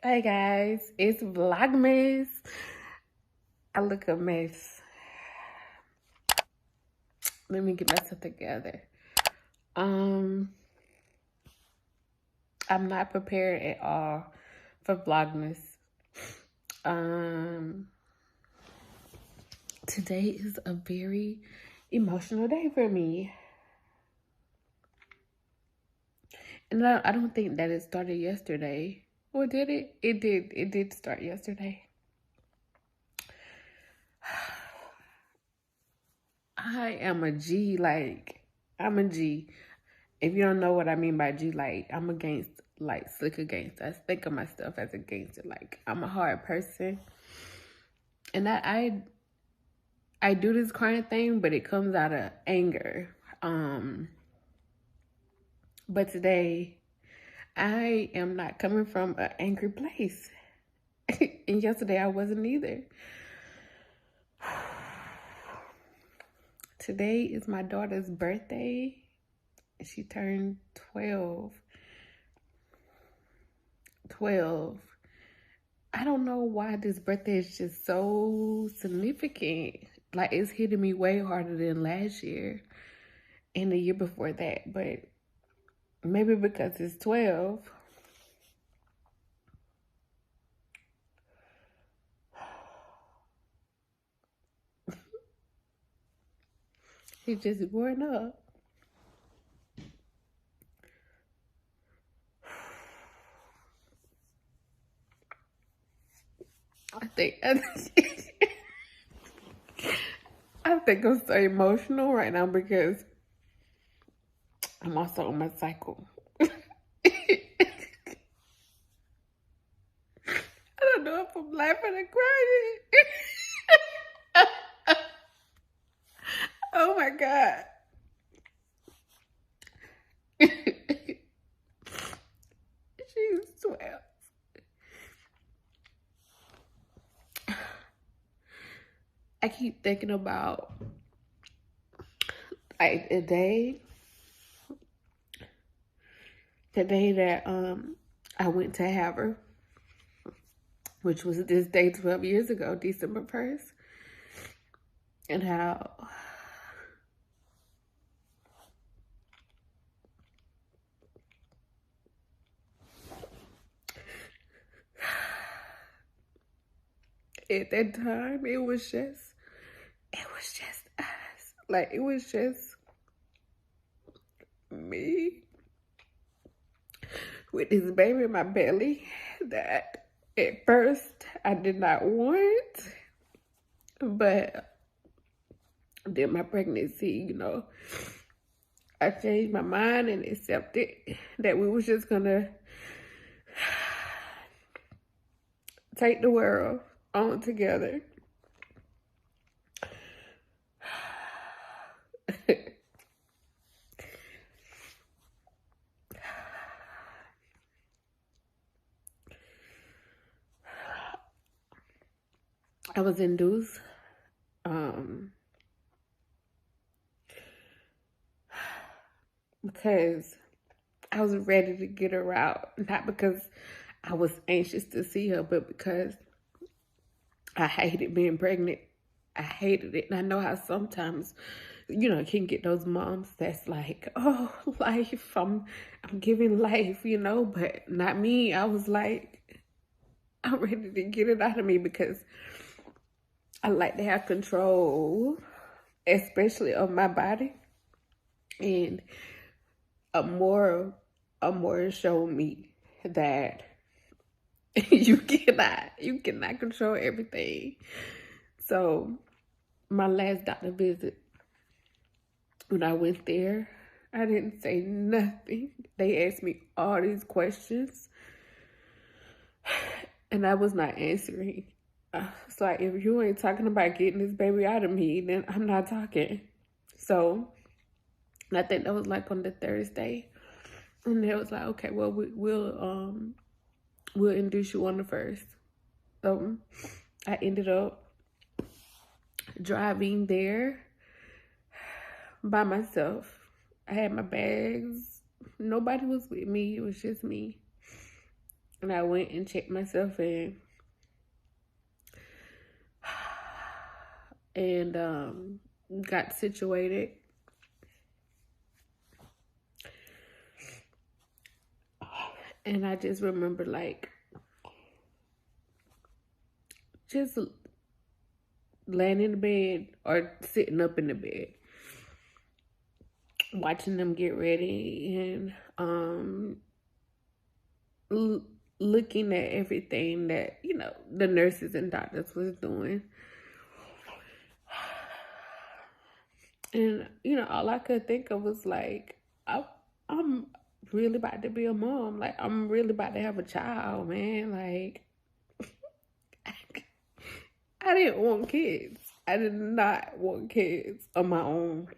Hey guys, it's Vlogmas. I look a mess. Let me get myself together. I'm not prepared at all for Vlogmas. Today is a very emotional day for me. And I don't think that it started yesterday. Or did it? It did. It did start yesterday. I am a G, I'm a G. If you don't know what I mean by G, I'm a gangster, slick against. I think of myself as a gangster. I'm a hard person. And I do this crying thing, but it comes out of anger. But today, I am not coming from an angry place. And yesterday, I wasn't either. Today is my daughter's birthday. She turned 12. I don't know why this birthday is just so significant. It's hitting me way harder than last year and the year before that. But maybe because it's 12. He's just growing up. I think I'm so emotional right now because I'm also on my cycle. I don't know if I'm laughing or crying. Oh my God. She's 12. I keep thinking about the day that I went to have her, which was this day 12 years ago, December 1st, and how at that time it was just us. It was just me with this baby in my belly that at first I did not want, but then my pregnancy, I changed my mind and accepted that we was just gonna take the world on together. I was induced. Because I was ready to get her out. Not because I was anxious to see her, but because I hated being pregnant. I hated it. And I know how sometimes, you can get those moms that's like, oh, life, I'm giving life, but not me. I was like, I'm ready to get it out of me because I like to have control, especially of my body. And Amora showed me that you cannot control everything. So my last doctor visit, when I went there, I didn't say nothing. They asked me all these questions and I was not answering. It's like, if you ain't talking about getting this baby out of me, then I'm not talking. So I think that was on the Thursday. And they was like, okay, well, we'll induce you on the 1st. So I ended up driving there by myself. I had my bags. Nobody was with me. It was just me. And I went and checked myself in. And got situated. And I just remember, like, just laying in the bed or sitting up in the bed, watching them get ready, and looking at everything that, you know, the nurses and doctors was doing. And, you know, all I could think of was, like, I'm really about to be a mom. Like, I'm really about to have a child, man. Like, I didn't want kids. I did not want kids on my own.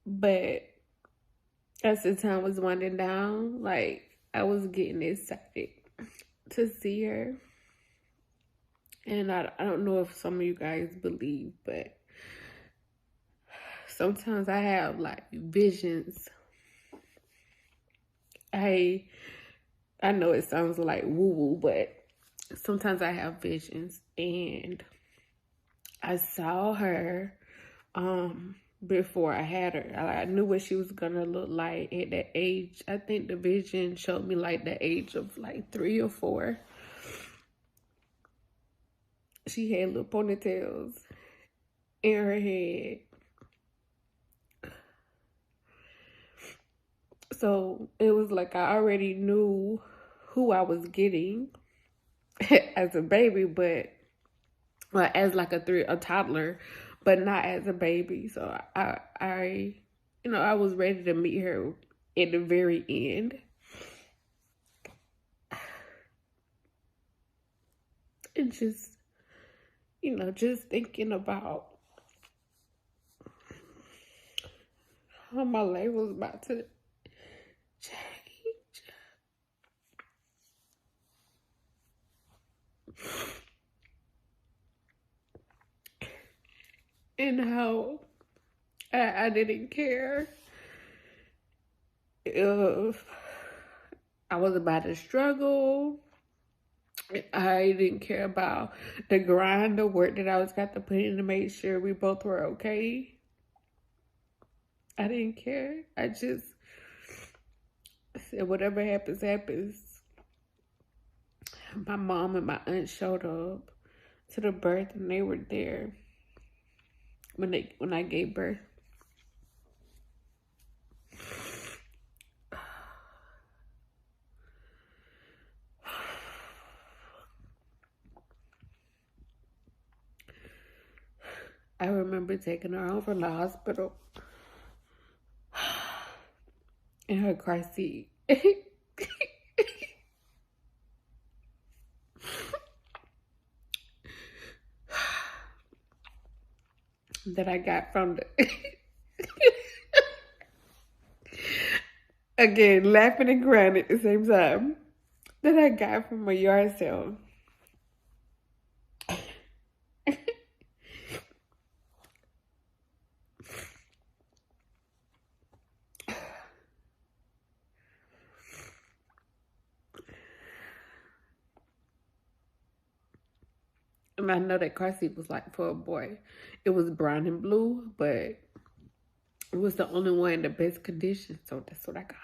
But as the time was winding down, like, I was getting excited to see her. And I don't know if some of you guys believe, but sometimes I have, like, visions. I know it sounds like woo-woo, but sometimes I have visions. And I saw her before I had her. I knew what she was gonna look like at that age. I think the vision showed me, like, the age of, like, 3 or 4. She had little ponytails in her head. So it was like I already knew who I was getting as a baby, but as like a toddler, but not as a baby. So I you know, I was ready to meet her at the very end. And just, you know, just thinking about how my life was about to change. And how I didn't care if I was about to struggle. I didn't care about the grind, the work that I was got to put in to make sure we both were okay. I didn't care. I just said, whatever happens, happens. My mom and my aunt showed up to the birth, and they were there when I gave birth. I remember taking her home from the hospital in her car seat. That I got from the again, laughing and crying at the same time, that I got from a yard sale. And I know that car seat was like for a boy. It was brown and blue, but it was the only one in the best condition, so that's what I got.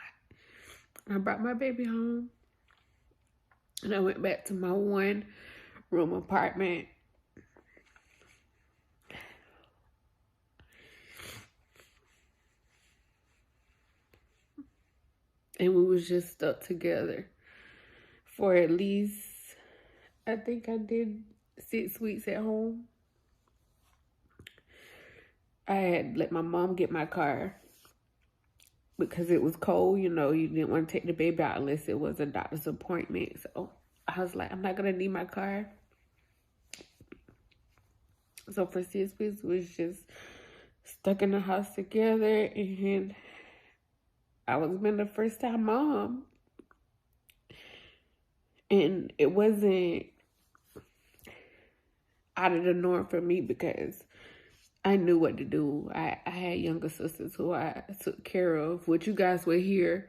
I brought my baby home, and I went back to my 1-room apartment. And we was just stuck together for at least, I think I did 6 weeks at home. I had let my mom get my car because it was cold. You know, you didn't want to take the baby out unless it was a doctor's appointment. So I was like, I'm not going to need my car. So for 6 weeks, we was just stuck in the house together. And I was been the first time mom. And it wasn't out of the norm for me because I knew what to do. I had younger sisters who I took care of, which you guys will hear.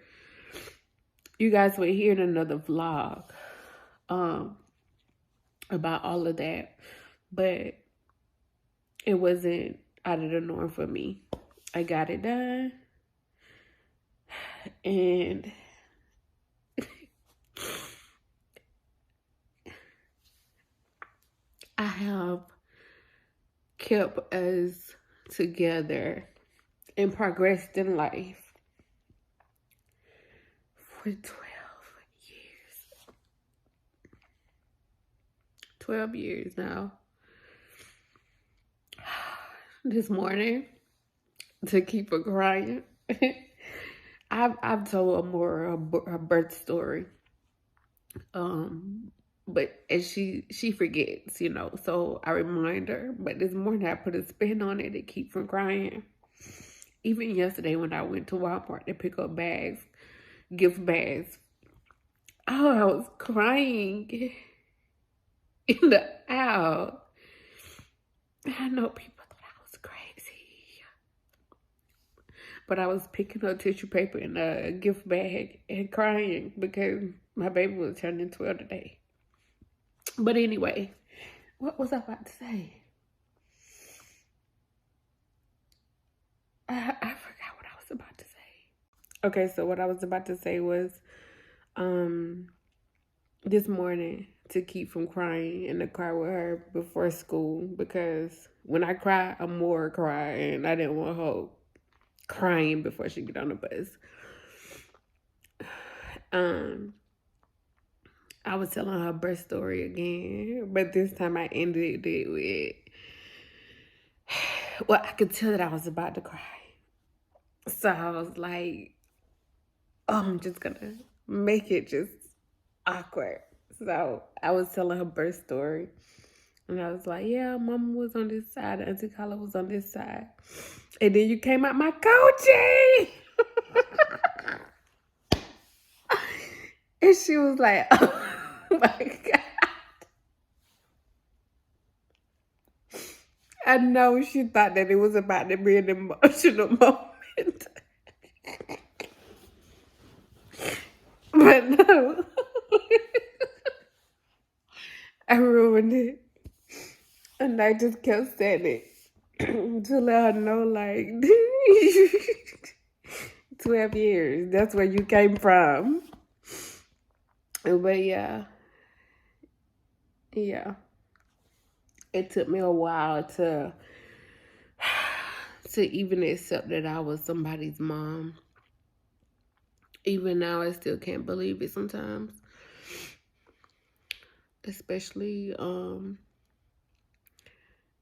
You guys will hear in another vlog about all of that. But it wasn't out of the norm for me. I got it done. And I have kept us together and progressed in life for 12 years. 12 years now. This morning, to keep her crying, I've told Amora her birth story. But and she forgets, you know, so I remind her. But this morning I put a spin on it to keep from crying. Even yesterday when I went to Walmart to pick up bags, gift bags, oh, I was crying in the aisle. I know people thought I was crazy, but I was picking up tissue paper in a gift bag and crying because my baby was turning 12 today. But anyway, what was I about to say? I forgot what I was about to say. Okay, so what I was about to say was, this morning to keep from crying in the car with her before school, because when I cry, I'm more crying, and I didn't want her crying before she get on the bus. I was telling her birth story again, but this time I ended it with, well, I could tell that I was about to cry. So I was like, oh, I'm just gonna make it just awkward. So I was telling her birth story. And I was like, yeah, Mama was on this side, Auntie Carla was on this side. And then you came out my coachie. And she was like, oh my God. I know she thought that it was about to be an emotional moment. But no. I ruined it. And I just kept saying it to let her know, like, 12 years. That's where you came from. But yeah. It took me a while to even accept that I was somebody's mom. Even now, I still can't believe it sometimes. Especially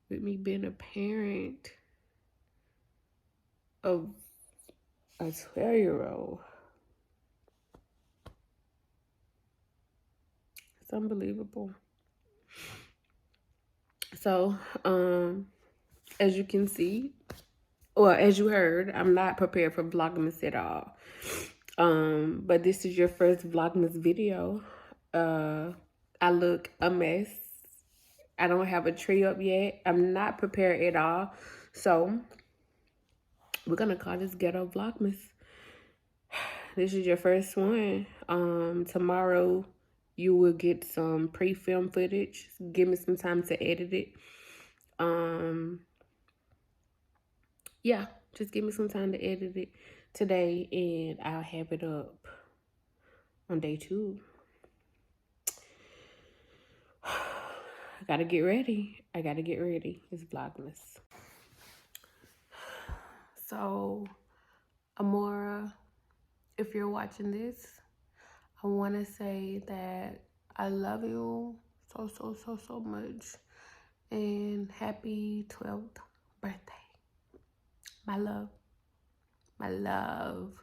with me being a parent of a 12-year-old. It's unbelievable. So, as you can see, well, as you heard, I'm not prepared for Vlogmas at all. But this is your first Vlogmas video. I look a mess. I don't have a tree up yet. I'm not prepared at all. So, we're going to call this Ghetto Vlogmas. This is your first one. Tomorrow, you will get some pre-film footage. Give me some time to edit it. Yeah, just give me some time to edit it today, and I'll have it up on day 2. I gotta get ready. It's Vlogmas. So, Amora, if you're watching this, I want to say that I love you so much, and happy 12th birthday. My love. I love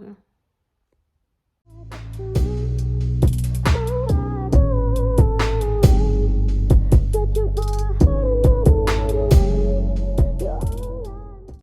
you.